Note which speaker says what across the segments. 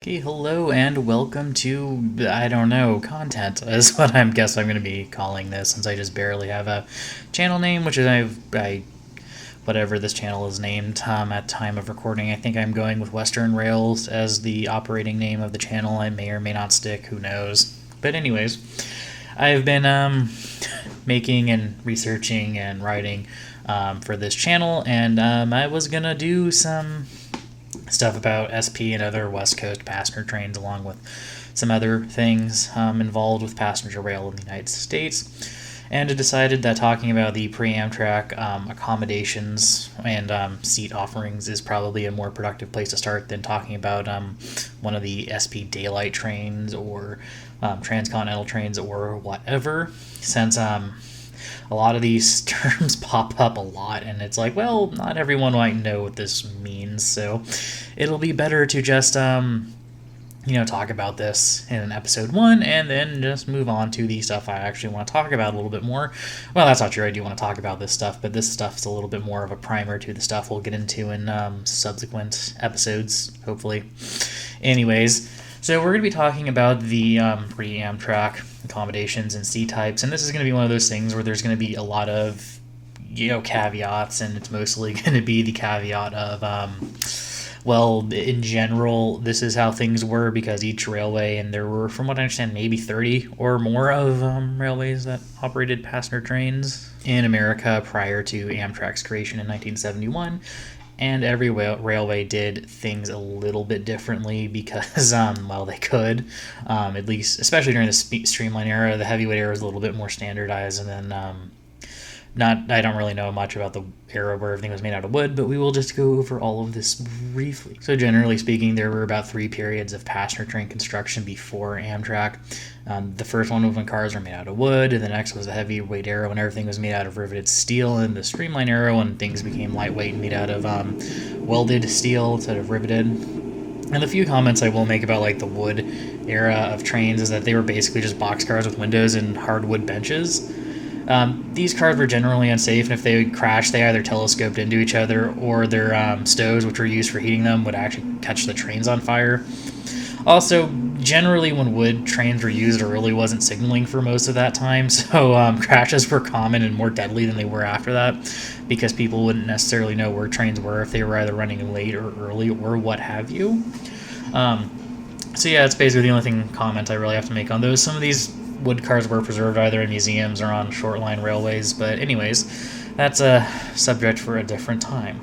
Speaker 1: Okay, hello and welcome to, I don't know, content is what I'm going to be calling this, since I just barely have a channel name, which is whatever this channel is named at time of recording. I think I'm going with Western Rails as the operating name of the channel. I may or may not stick, who knows. But anyways, I've been making and researching and writing for this channel, and I was gonna do some stuff about SP and other West Coast passenger trains, along with some other things involved with passenger rail in the United States. And I decided that talking about the pre-Amtrak accommodations and seat offerings is probably a more productive place to start than talking about one of the SP daylight trains or transcontinental trains or whatever, since a lot of these terms pop up a lot, and it's like, well, not everyone might know what this means, so it'll be better to just, talk about this in episode 1, and then just move on to the stuff I actually want to talk about a little bit more. Well, that's not true, I do want to talk about this stuff, but this stuff's a little bit more of a primer to the stuff we'll get into in subsequent episodes, hopefully. Anyways, so we're going to be talking about the pre-Amtrak accommodations and seat types, and this is going to be one of those things where there's going to be a lot of caveats, and it's mostly going to be the caveat of well, in general, this is how things were because each railway, and there were, from what I understand, maybe 30 or more of railways that operated passenger trains in America prior to Amtrak's creation in 1971. And every railway did things a little bit differently because, well, they could. At least, especially during the streamline era, the heavyweight era was a little bit more standardized, and then I don't really know much about the era where everything was made out of wood, but we will just go over all of this briefly. So generally speaking, there were about 3 periods of passenger train construction before Amtrak. The first one was when cars were made out of wood, and the next was the heavyweight era when everything was made out of riveted steel, and the streamline era when things became lightweight and made out of welded steel instead of riveted. And the few comments I will make about like the wood era of trains is that they were basically just boxcars with windows and hardwood benches. These cars were generally unsafe, and if they would crash, they either telescoped into each other, or their stoves, which were used for heating them, would actually catch the trains on fire. Also, generally when wood trains were used, there really wasn't signaling for most of that time, so crashes were common and more deadly than they were after that, because people wouldn't necessarily know where trains were if they were either running late or early or what have you. So yeah, it's basically the only comment I really have to make on those. Some of these wood cars were preserved either in museums or on short line railways, but anyways, that's a subject for a different time.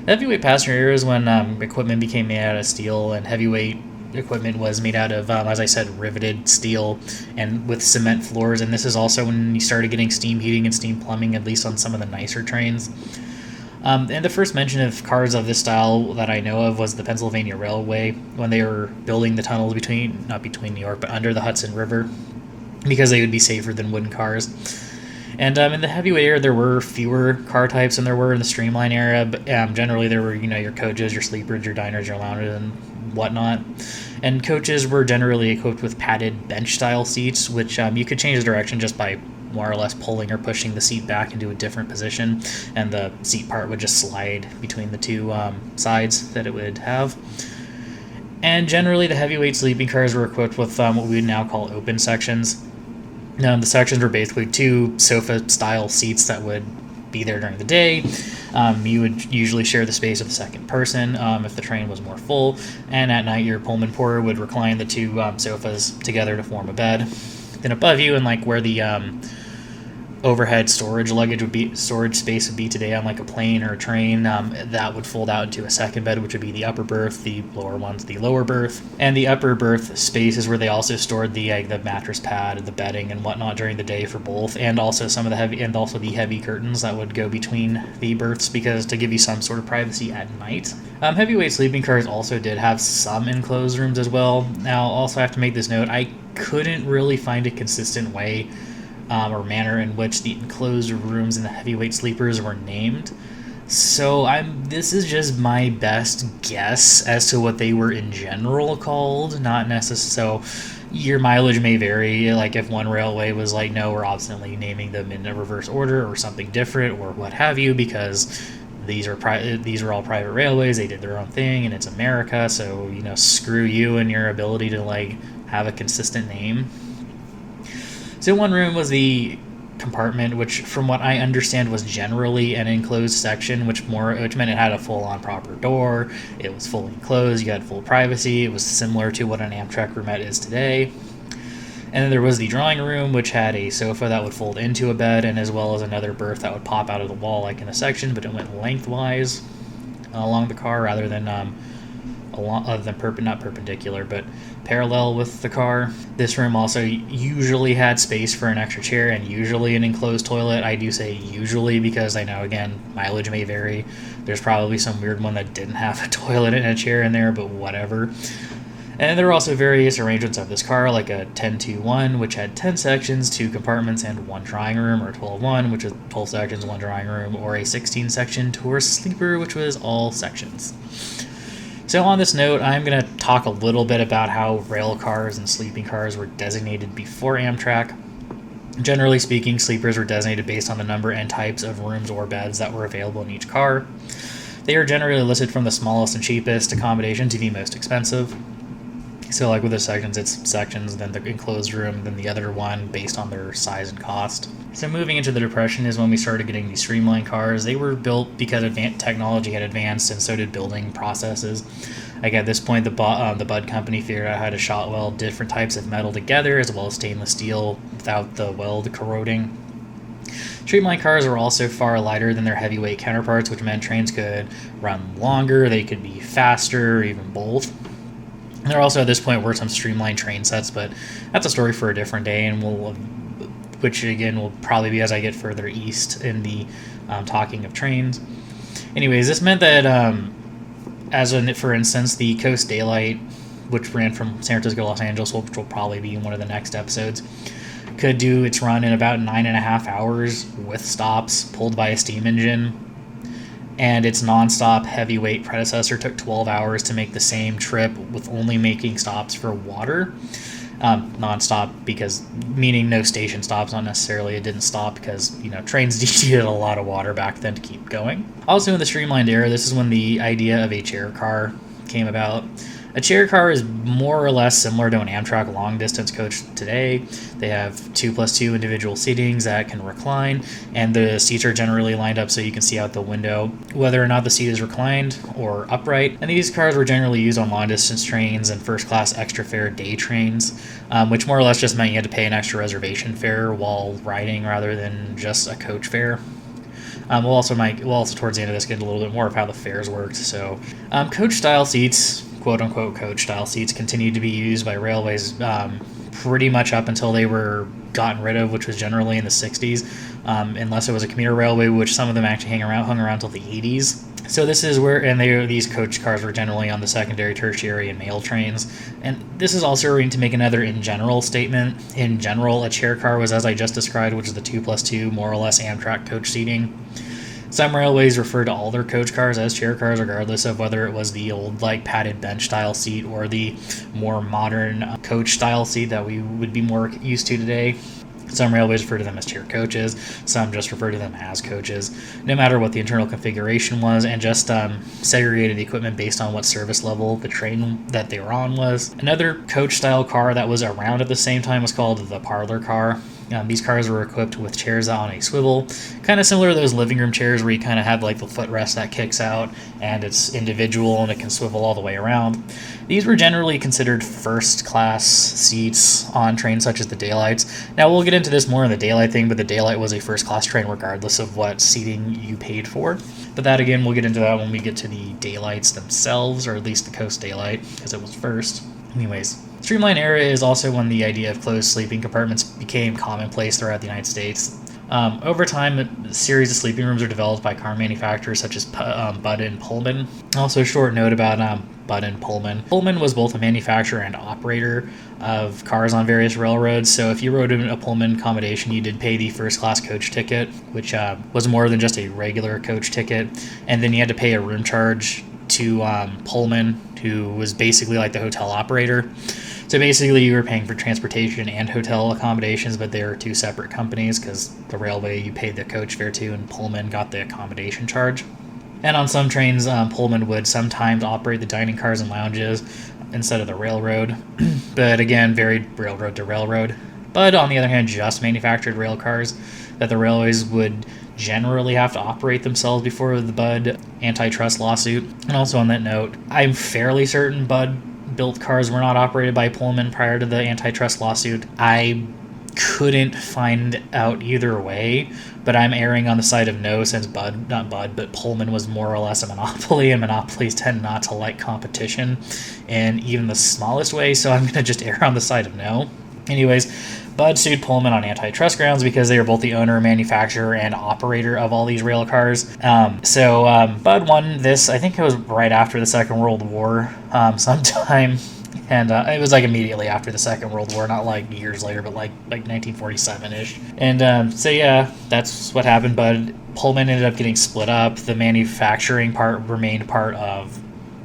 Speaker 1: The heavyweight passenger era is when equipment became made out of steel, and heavyweight equipment was made out of, as I said, riveted steel and with cement floors, and this is also when you started getting steam heating and steam plumbing, at least on some of the nicer trains. And the first mention of cars of this style that I know of was the Pennsylvania Railway, when they were building the tunnels not between New York, but under the Hudson River, because they would be safer than wooden cars. And in the heavyweight era, there were fewer car types than there were in the streamline era, but generally there were, your coaches, your sleepers, your diners, your loungers, and whatnot. And coaches were generally equipped with padded bench-style seats, which you could change the direction just by more or less pulling or pushing the seat back into a different position, and the seat part would just slide between the two sides that it would have. And generally, the heavyweight sleeping cars were equipped with what we would now call open sections. The sections were basically 2 sofa-style seats that would be there during the day. You would usually share the space with the second person if the train was more full, and at night your Pullman porter would recline the 2 sofas together to form a bed. Then above you, and like where the overhead storage space would be today on like a plane or a train, that would fold out into a second bed, which would be the upper berth, the lower one's the lower berth. And the upper berth space is where they also stored the mattress pad, the bedding, and whatnot during the day for both, and also the heavy curtains that would go between the berths, because to give you some sort of privacy at night. Heavyweight sleeping cars also did have some enclosed rooms as well. Now, also I have to make this note, I couldn't really find a consistent way or manner in which the enclosed rooms in the heavyweight sleepers were named. So this is just my best guess as to what they were in general called, not necessarily. So your mileage may vary, like if one railway was like, no, we're obstinately naming them in a reverse order or something different or what have you, because these were all private railways. They did their own thing, and it's America, so screw you and your ability to like have a consistent name. So one room was the compartment, which from what I understand was generally an enclosed section, which meant it had a full-on proper door. It was fully enclosed. You had full privacy. It was similar to what an Amtrak roomette is today. And then there was the drawing room, which had a sofa that would fold into a bed, and as well as another berth that would pop out of the wall like in a section, but it went lengthwise along the car rather than not perpendicular, but parallel with the car. This room also usually had space for an extra chair and usually an enclosed toilet. I do say usually because I know, again, mileage may vary. There's probably some weird one that didn't have a toilet and a chair in there, but whatever. And there were also various arrangements of this car, like a 10-2-1, which had 10 sections, 2 compartments, and 1 drawing room, or 12-1, which is 12 sections, 1 drawing room, or a 16-section Duplex Sleeper, which was all sections. So on this note, I'm going to talk a little bit about how rail cars and sleeping cars were designated before Amtrak. Generally speaking, sleepers were designated based on the number and types of rooms or beds that were available in each car. They are generally listed from the smallest and cheapest accommodation to the most expensive. So like with the sections, it's sections, then the enclosed room, then the other one based on their size and cost. So moving into the Depression is when we started getting these streamlined cars. They were built because technology had advanced, and so did building processes. Like at this point, the Bud company figured out how to shot weld different types of metal together, as well as stainless steel without the weld corroding. Streamlined cars were also far lighter than their heavyweight counterparts, which meant trains could run longer, they could be faster, or even both. There also at this point were some streamlined train sets, but that's a story for a different day, and which again will probably be as I get further east in the talking of trains. Anyways, this meant that, for instance, the Coast Daylight, which ran from San Francisco to Los Angeles, which will probably be in one of the next episodes, could do its run in about 9.5 hours with stops, pulled by a steam engine. And its non-stop heavyweight predecessor took 12 hours to make the same trip with only making stops for water. Non-stop meaning no station stops, not necessarily it didn't stop because, trains needed a lot of water back then to keep going. Also in the streamlined era, this is when the idea of a chair car came about. A chair car is more or less similar to an Amtrak long-distance coach today. They have 2+2 individual seatings that can recline, and the seats are generally lined up so you can see out the window, whether or not the seat is reclined or upright. And these cars were generally used on long-distance trains and first-class extra fare day trains, which more or less just meant you had to pay an extra reservation fare while riding rather than just a coach fare. We'll also towards the end of this get a little bit more of how the fares worked. So, coach-style seats, quote-unquote coach-style seats, continued to be used by railways pretty much up until they were gotten rid of, which was generally in the 60s, unless it was a commuter railway, which some of them actually hung around until the 80s. So this is where, these coach cars were generally on the secondary, tertiary, and mail trains. And this is also going to make another in general statement. In general, a chair car was, as I just described, which is the 2+2, more or less Amtrak coach seating. Some railways refer to all their coach cars as chair cars, regardless of whether it was the old padded bench style seat or the more modern coach style seat that we would be more used to today. Some railways refer to them as chair coaches, some just refer to them as coaches, no matter what the internal configuration was, and just segregated the equipment based on what service level the train that they were on was. Another coach-style car that was around at the same time was called the parlor car. These cars were equipped with chairs on a swivel, kind of similar to those living room chairs where you kind of have the footrest that kicks out and it's individual and it can swivel all the way around. These were generally considered first-class seats on trains such as the Daylights. Now, we'll get into this more in the Daylight thing, but the Daylight was a first-class train regardless of what seating you paid for. But that, again, we'll get into that when we get to the Daylights themselves, or at least the Coast Daylight, because it was first. Anyways, streamlined era is also when the idea of closed sleeping compartments became commonplace throughout the United States. Over time, a series of sleeping rooms are developed by car manufacturers such as Bud and Pullman. Also, a short note about Bud and Pullman. Pullman was both a manufacturer and operator of cars on various railroads, so if you rode in a Pullman accommodation, you did pay the first-class coach ticket, which was more than just a regular coach ticket, and then you had to pay a room charge to Pullman, who was basically like the hotel operator. So basically you were paying for transportation and hotel accommodations, but they were two separate companies because the railway you paid the coach fare to and Pullman got the accommodation charge. And on some trains, Pullman would sometimes operate the dining cars and lounges instead of the railroad. But again, varied railroad to railroad. Bud, on the other hand, just manufactured rail cars that the railways would generally have to operate themselves before the Bud antitrust lawsuit. And also on that note, I'm fairly certain Bud built cars were not operated by Pullman prior to the antitrust lawsuit. I couldn't find out either way, but I'm erring on the side of no, since Pullman was more or less a monopoly, and monopolies tend not to like competition in even the smallest way, so I'm going to just err on the side of no. Anyways, Bud sued Pullman on antitrust grounds because they were both the owner, manufacturer, and operator of all these rail cars. Bud won this, I think it was right after the Second World War, sometime. And it was like immediately after the Second World War, not like years later, but like 1947-ish. And that's what happened. But Pullman ended up getting split up. The manufacturing part remained part of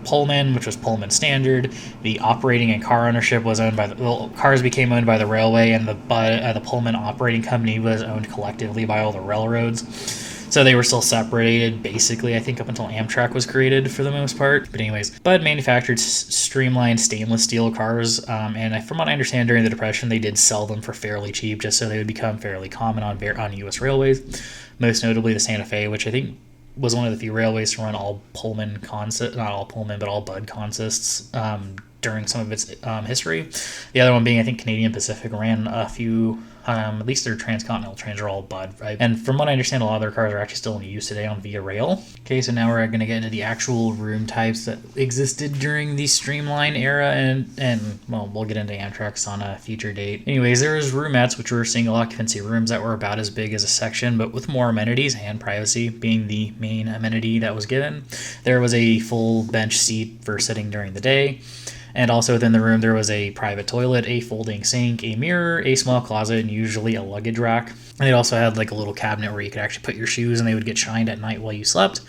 Speaker 1: Pullman, which was Pullman Standard. The operating and car ownership was owned by cars became owned by the railway, and the Pullman operating company was owned collectively by all the railroads. So they were still separated, basically, I think, up until Amtrak was created for the most part. But anyways, Bud manufactured streamlined stainless steel cars, and from what I understand, during the Depression, they did sell them for fairly cheap, just so they would become fairly common on U.S. railways. Most notably the Santa Fe, which I think was one of the few railways to run all Pullman consists, not all Pullman, but all Bud consists during some of its history. The other one being, I think, Canadian Pacific ran a few. At least their transcontinental trains are all Bud, right? And from what I understand, a lot of their cars are actually still in use today on Via Rail. Okay, so now we're going to get into the actual room types that existed during the Streamline era, and we'll get into Amtrak's on a future date. Anyways, there was roomettes, which were single occupancy rooms that were about as big as a section, but with more amenities, and privacy being the main amenity that was given. There was a full bench seat for sitting during the day. And also within the room, there was a private toilet, a folding sink, a mirror, a small closet, and usually a luggage rack. And it also had like a little cabinet where you could actually put your shoes, and they would get shined at night while you slept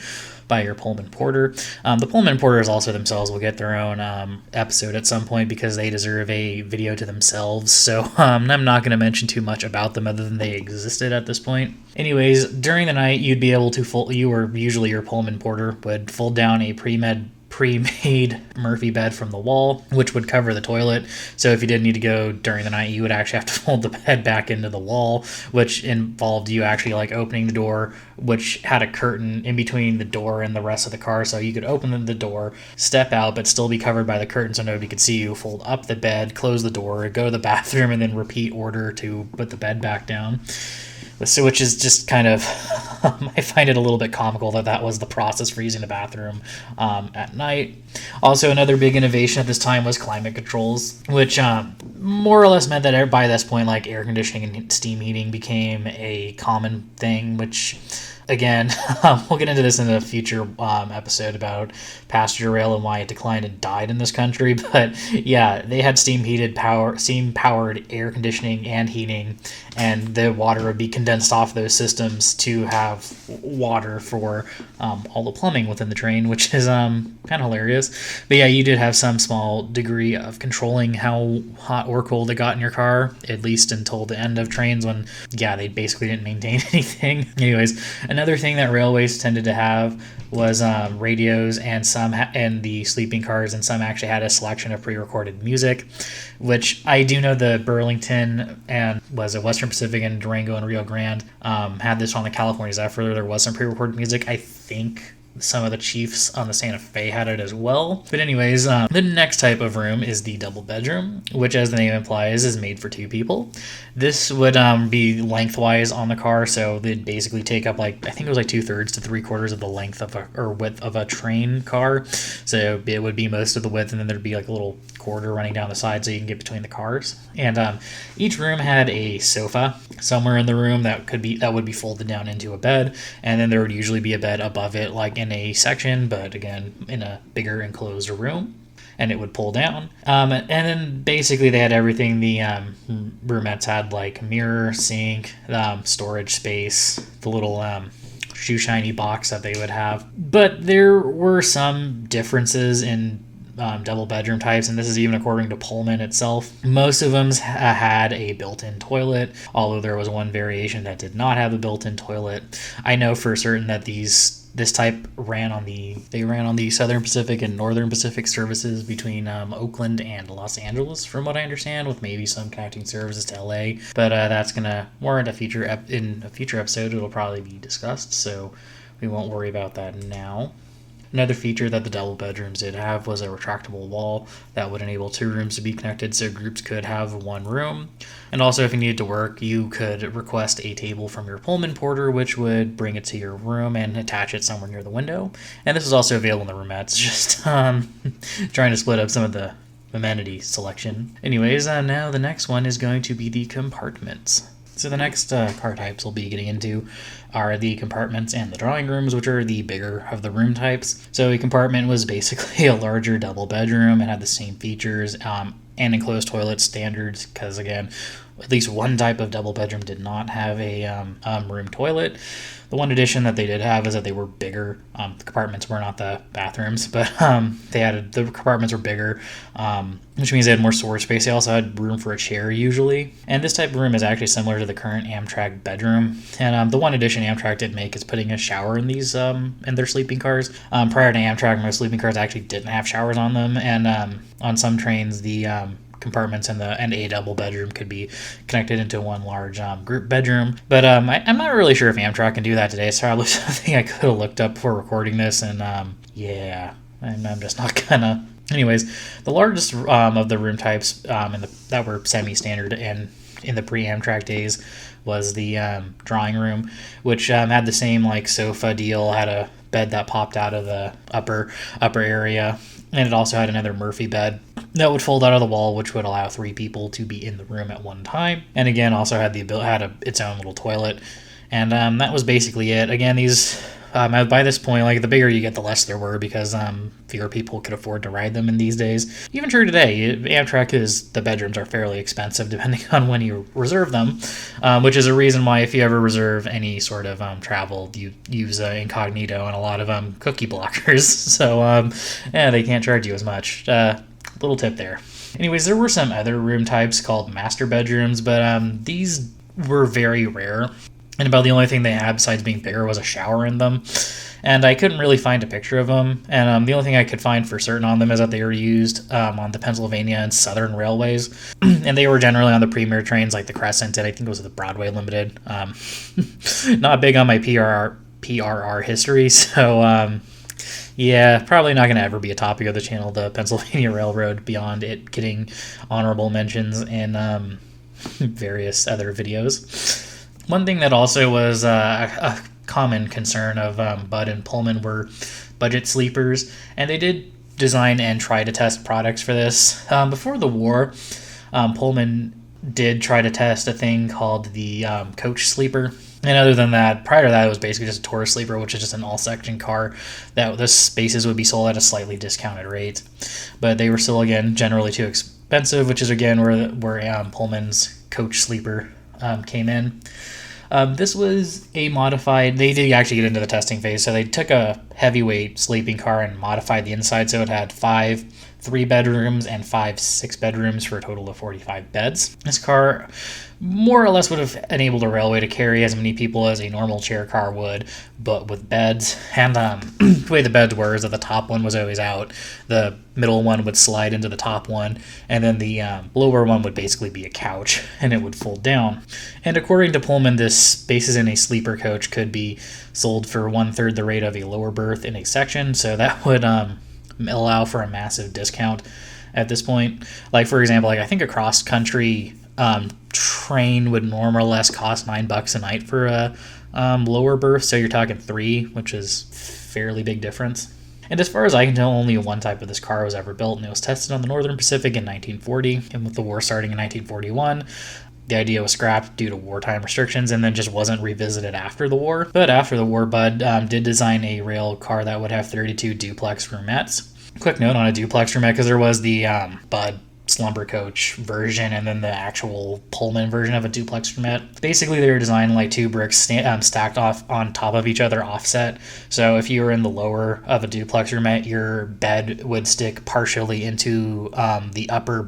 Speaker 1: by your Pullman porter. The Pullman porters also themselves will get their own episode at some point because they deserve a video to themselves. So I'm not going to mention too much about them other than they existed at this point. Anyways, during the night, you'd be able to usually your Pullman porter would fold down a pre-made Murphy bed from the wall, which would cover the toilet. So if you did need to go during the night, you would actually have to fold the bed back into the wall, which involved you actually like opening the door, which had a curtain in between the door and the rest of the car. So you could open the door, step out, but still be covered by the curtain so nobody could see you, fold up the bed, close the door, go to the bathroom, and then repeat order to put the bed back down. So, which is just kind of, I find it a little bit comical that was the process for using the bathroom at night. Also, another big innovation at this time was climate controls, which more or less meant that by this point, like air conditioning and steam heating became a common thing, which, again, we'll get into this in a future episode about passenger rail and why it declined and died in this country. But yeah, they had steam-powered air conditioning and heating, and the water would be condensed off those systems to have water for all the plumbing within the train, which is kind of hilarious. But yeah, you did have some small degree of controlling how hot or cold it got in your car, at least until the end of trains when, they basically didn't maintain anything. Anyways, another thing that railways tended to have was radios, and the sleeping cars, and some actually had a selection of pre-recorded music, which I do know the Burlington and Western Pacific and Durango and Rio Grande had this on the California Zephyr. There was some pre-recorded music. I think some of the Chiefs on the Santa Fe had it as well. But anyways, the next type of room is the double bedroom, which, as the name implies, is made for two people. This would be lengthwise on the car, so they'd basically take up I think it was 2/3 to 3/4 of the length width of a train car. So it would be most of the width, and then there'd be a little quarter running down the side so you can get between the cars. And each room had a sofa somewhere in the room that would be folded down into a bed, and then there would usually be a bed above it, like in a section, but again in a bigger enclosed room, and it would pull down. And then basically they had everything. The roomettes had mirror, sink, storage space, the little shoe shiny box that they would have. But there were some differences in double bedroom types, and this is even according to Pullman itself. Most of them had a built-in toilet, although there was one variation that did not have a built-in toilet. I know for certain that these This type ran on the Southern Pacific and Northern Pacific services between Oakland and Los Angeles, from what I understand, with maybe some connecting services to LA. But that's gonna warrant in a future episode. It'll probably be discussed, so we won't worry about that now. Another feature that the double bedrooms did have was a retractable wall that would enable 2 rooms to be connected, so groups could have 1 room. And also, if you needed to work, you could request a table from your Pullman porter, which would bring it to your room and attach it somewhere near the window. And this is also available in the roomettes, just trying to split up some of the amenity selection. Anyways, now the next one is going to be the compartments. So the next car types we'll be getting into are the compartments and the drawing rooms, which are the bigger of the room types. So a compartment was basically a larger double bedroom. It had the same features and enclosed toilet standards, because again, at least one type of double bedroom did not have a room toilet. The one addition that they did have is that they were bigger. The compartments were not the bathrooms, but the compartments were bigger, which means they had more storage space. They also had room for a chair usually. And this type of room is actually similar to the current Amtrak bedroom. And the one addition Amtrak did make is putting a shower in these in their sleeping cars. Prior to Amtrak, most sleeping cars actually didn't have showers on them, and on some trains the compartments and a double bedroom could be connected into one large group bedroom. But I'm not really sure if Amtrak can do that today. It's probably something I could have looked up before recording this, and I'm just not gonna. Anyways, the largest of the room types that were semi-standard and in the pre-Amtrak days was the drawing room, which had the same like sofa deal, had a bed that popped out of the upper area, and it also had another Murphy bed that would fold out of the wall, which would allow 3 people to be in the room at one time. And again, also had its own little toilet, and that was basically it. Again, these by this point, like the bigger you get, the less there were, because fewer people could afford to ride them in these days. Even true today, Amtrak the bedrooms are fairly expensive depending on when you reserve them, which is a reason why if you ever reserve any sort of travel, you use incognito and a lot of cookie blockers. So they can't charge you as much. Little tip there. Anyways, there were some other room types called master bedrooms, but these were very rare. And about the only thing they had besides being bigger was a shower in them. And I couldn't really find a picture of them. And the only thing I could find for certain on them is that they were used on the Pennsylvania and Southern railways. And they were generally on the premier trains like the Crescent, and I think it was the Broadway Limited. Not big on my PRR history, so probably not going to ever be a topic of the channel, the Pennsylvania Railroad, beyond it getting honorable mentions in various other videos. One thing that also was a common concern of Bud and Pullman were budget sleepers, and they did design and try to test products for this. Before the war, Pullman did try to test a thing called the Coach Sleeper. And other than that, prior to that, it was basically just a tourist sleeper, which is just an all-section car that the spaces would be sold at a slightly discounted rate. But they were still, again, generally too expensive, which is, again, where Pullman's Coach Sleeper came in. This was a modified. They did actually get into the testing phase, so they took a heavyweight sleeping car and modified the inside, so it had 5 3-bedrooms and 5 6-bedrooms for a total of 45 beds. This car more or less would have enabled a railway to carry as many people as a normal chair car would, but with beds. And the way the beds were is that the top one was always out, the middle one would slide into the top one, and then the lower one would basically be a couch, and it would fold down. And according to Pullman, this spaces in a sleeper coach could be sold for 1/3 the rate of a lower berth in a section, so that would allow for a massive discount at this point. Like, for example, I think a cross-country train would more or less cost $9 a night for a lower berth, so you're talking 3, which is fairly big difference. And as far as I can tell, only one type of this car was ever built, and it was tested on the Northern Pacific in 1940, and with the war starting in 1941, the idea was scrapped due to wartime restrictions and then just wasn't revisited after the war. But after the war, Bud did design a rail car that would have 32 duplex roomettes. Quick note on a duplex roomette, because there was the Bud Slumber Coach version and then the actual Pullman version of a duplex roomette. Basically, they were designed like 2 bricks stacked off on top of each other offset. So if you were in the lower of a duplex roomette, your bed would stick partially into the upper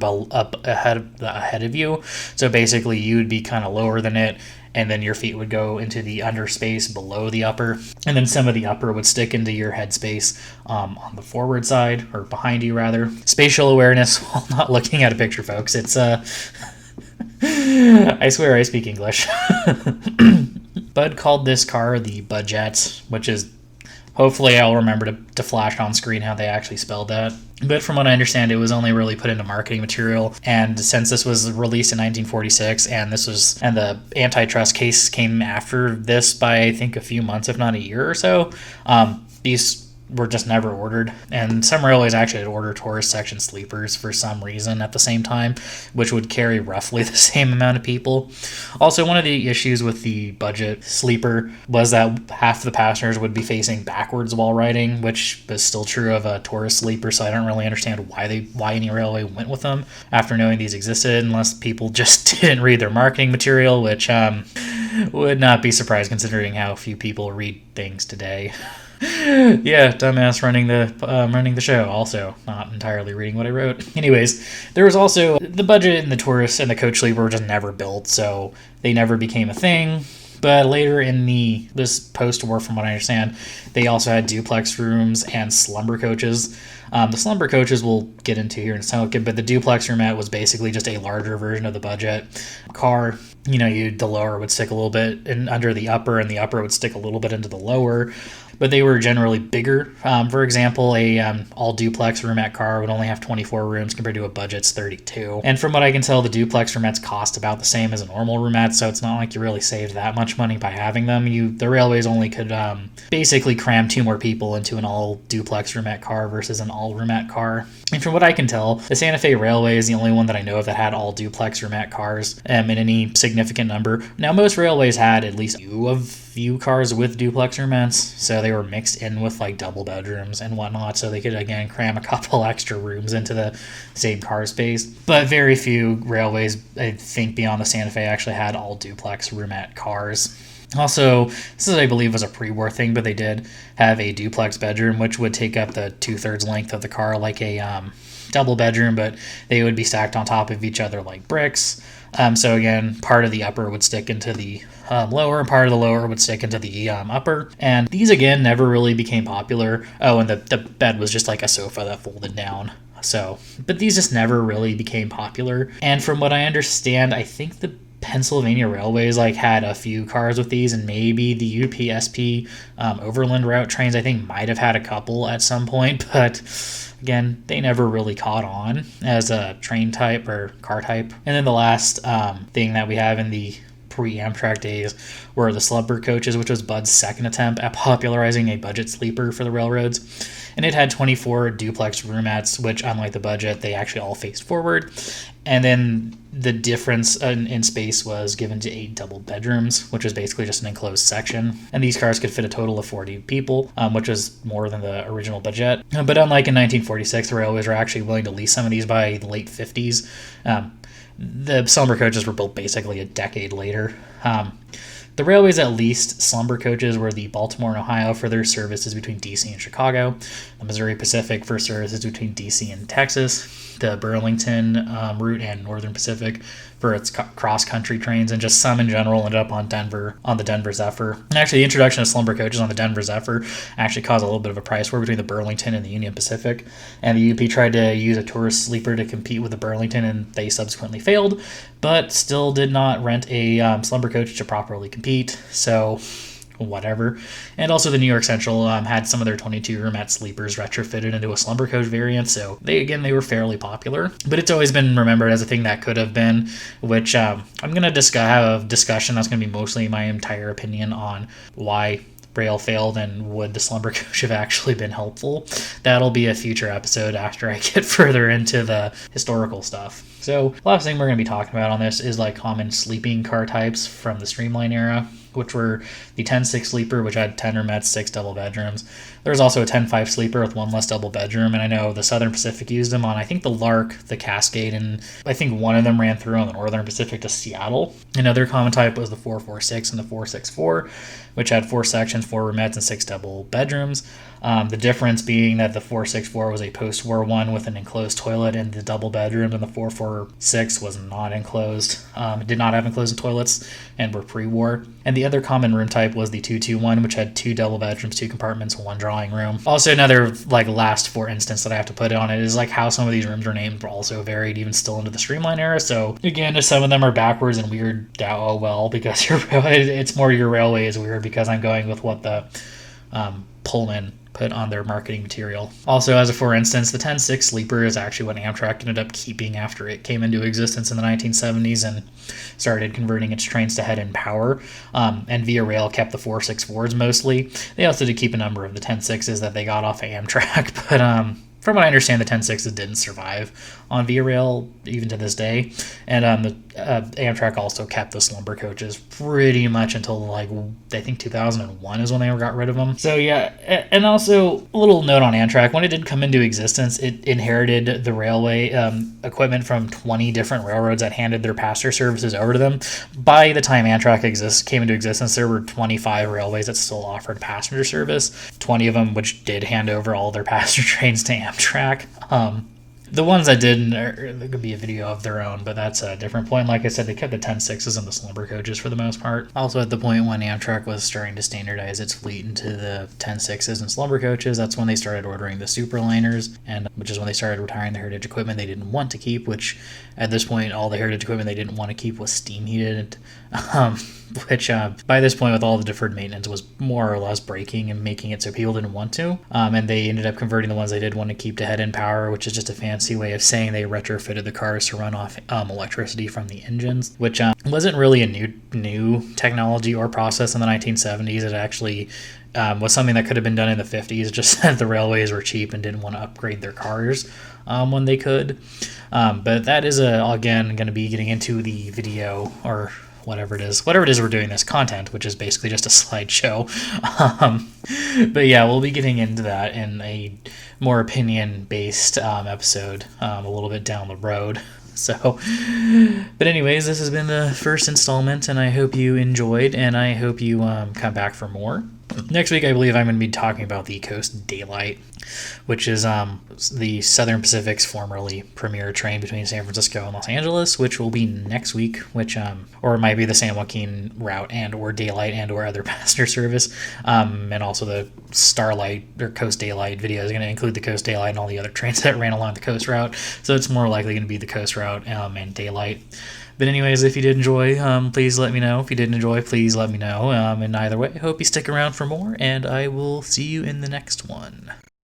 Speaker 1: ahead of you. So basically, you'd be kind of lower than it, and then your feet would go into the under space below the upper, and then some of the upper would stick into your head space on the forward side, or behind you rather. Spatial awareness while not looking at a picture, folks. It's I swear I speak English. Bud called this car the Budget, which is, hopefully I'll remember to flash on screen how they actually spelled that. But from what I understand, it was only really put into marketing material, and since this was released in 1946, and the antitrust case came after this by, I think, a few months, if not a year or so, these were just never ordered. And some railways actually had ordered tourist section sleepers for some reason at the same time, which would carry roughly the same amount of people. Also, one of the issues with the budget sleeper was that half the passengers would be facing backwards while riding, which was still true of a tourist sleeper, so I don't really understand why any railway went with them after knowing these existed, unless people just didn't read their marketing material, which would not be surprised considering how few people read things today. Yeah, dumbass running the show. Also, not entirely reading what I wrote. Anyways, there was also the budget and the tourist and the coach sleeper were just never built, so they never became a thing. But later in this post-war, from what I understand, they also had duplex rooms and slumber coaches. The slumber coaches we'll get into here in a second, but the duplex roomette was basically just a larger version of the budget car. The lower would stick a little bit in under the upper, and the upper would stick a little bit into the lower. But they were generally bigger. For example, a all duplex roomette car would only have 24 rooms compared to a budget's 32. And from what I can tell, the duplex roomettes cost about the same as a normal roomette, so it's not like you really saved that much money by having them. The railways only could basically cram 2 more people into an all duplex roomette car versus an all roomette car. And from what I can tell, the Santa Fe Railway is the only one that I know of that had all duplex roomette cars in any significant number. Now, most railways had at least a few cars with duplex roomettes, so they were mixed in with like double bedrooms and whatnot, so they could again cram a couple extra rooms into the same car space. But very few railways, I think, beyond the Santa Fe actually had all duplex roomette cars. Also, this is, I believe, was a pre-war thing, but they did have a duplex bedroom, which would take up the 2/3 length of the car like a double bedroom, but they would be stacked on top of each other like bricks. So again, part of the upper would stick into the lower, and part of the lower would stick into the upper. And these, again, never really became popular. Oh, and the bed was just like a sofa that folded down. But these just never really became popular. And from what I understand, I think the Pennsylvania Railways had a few cars with these, and maybe the UPSP Overland Route trains, I think, might have had a couple at some point, but again, they never really caught on as a train type or car type. And then the last thing that we have in the pre-Amtrak days were the slumber coaches, which was Bud's second attempt at popularizing a budget sleeper for the railroads. And it had 24 duplex roomettes, which, unlike the budget, they actually all faced forward. And then the difference in space was given to 8 double bedrooms, which was basically just an enclosed section. And these cars could fit a total of 40 people, which was more than the original budget. But unlike in 1946, the railways were actually willing to lease some of these by the late 50s. The slumber coaches were built basically a decade later. The railways that leased slumber coaches were the Baltimore and Ohio for their services between D.C. and Chicago, the Missouri Pacific for services between D.C. and Texas, the Burlington route and Northern Pacific for its cross-country trains, and just some in general ended up on the Denver Zephyr. And actually, the introduction of slumber coaches on the Denver Zephyr actually caused a little bit of a price war between the Burlington and the Union Pacific, and the UP tried to use a tourist sleeper to compete with the Burlington, and they subsequently failed, but still did not rent a slumber coach to properly compete, so whatever. And also the New York Central had some of their 22 roomette sleepers retrofitted into a slumber coach variant, so they were fairly popular. But it's always been remembered as a thing that could have been, which I'm going to have a discussion that's going to be mostly my entire opinion on why rail failed and would the slumber coach have actually been helpful. That'll be a future episode after I get further into the historical stuff. So the last thing we're going to be talking about on this is common sleeping car types from the Streamline era. which were the 10-6 Sleeper, which had 10 roomettes, 6 double bedrooms. There was also a 10-5 Sleeper with 1 less double bedroom, and I know the Southern Pacific used them on, I think, the Lark, the Cascade, and I think one of them ran through on the Northern Pacific to Seattle. Another common type was the 446 and the 464, which had 4 sections, 4 roomettes, and 6 double bedrooms. The difference being that the 464 was a post-war one with an enclosed toilet in the double bedroom, and the 446 was not enclosed. It did not have enclosed toilets and were pre-war. And the other common room type was the 221, which had 2 double bedrooms, 2 compartments, 1 drawing room. Also, another last for instance that I have to put on it is how some of these rooms are named also varied even still into the Streamline era. So again, some of them are backwards and weird. Oh well, because it's more your railway is weird because I'm going with what the Pullman put on their marketing material. Also, as a for instance, the 10-6 Sleeper is actually what Amtrak ended up keeping after it came into existence in the 1970s and started converting its trains to head-end power. And Via Rail kept the 464s mostly. They also did keep a number of the 10-6s that they got off of Amtrak, but from what I understand, the 10-6s didn't survive on Via Rail even to this day. And the Amtrak also kept the Slumber Coaches pretty much until I think 2001 is when they got rid of them. So yeah, and also a little note on Amtrak, when it did come into existence, it inherited the railway equipment from 20 different railroads that handed their passenger services over to them. By the time Amtrak came into existence, there were 25 railways that still offered passenger service, 20 of them which did hand over all their passenger trains to Amtrak. The ones that didn't, there could be a video of their own, but that's a different point. Like I said, they kept the 10-6s and the Slumber Coaches for the most part. Also, at the point when Amtrak was starting to standardize its fleet into the 10-6s and Slumber Coaches, that's when they started ordering the Superliners, and which is when they started retiring the heritage equipment they didn't want to keep, which at this point, all the heritage equipment they didn't want to keep was steam heated, which by this point, with all the deferred maintenance, was more or less breaking and making it so people didn't want to. And they ended up converting the ones they did want to keep to head-end power, which is just a fancy way of saying they retrofitted the cars to run off electricity from the engines, which wasn't really a new technology or process in the 1970s. It actually was something that could have been done in the 50s, just that the railways were cheap and didn't want to upgrade their cars when they could. But that is, again, going to be getting into the video or whatever it is we're doing this content, which is basically just a slideshow. But yeah, we'll be getting into that in a more opinion-based episode a little bit down the road. So, but anyways, this has been the first installment, and I hope you enjoyed, and I hope you come back for more. Next week, I believe I'm going to be talking about the Coast Daylight, which is the Southern Pacific's formerly premier train between San Francisco and Los Angeles, which will be next week, or it might be the San Joaquin route and or Daylight and or other passenger service. And also the Starlight or Coast Daylight video is going to include the Coast Daylight and all the other trains that ran along the coast route. So it's more likely going to be the coast route and Daylight. But anyways, if you did enjoy, please let me know. If you didn't enjoy, please let me know. And either way, I hope you stick around for more, and I will see you in the next one.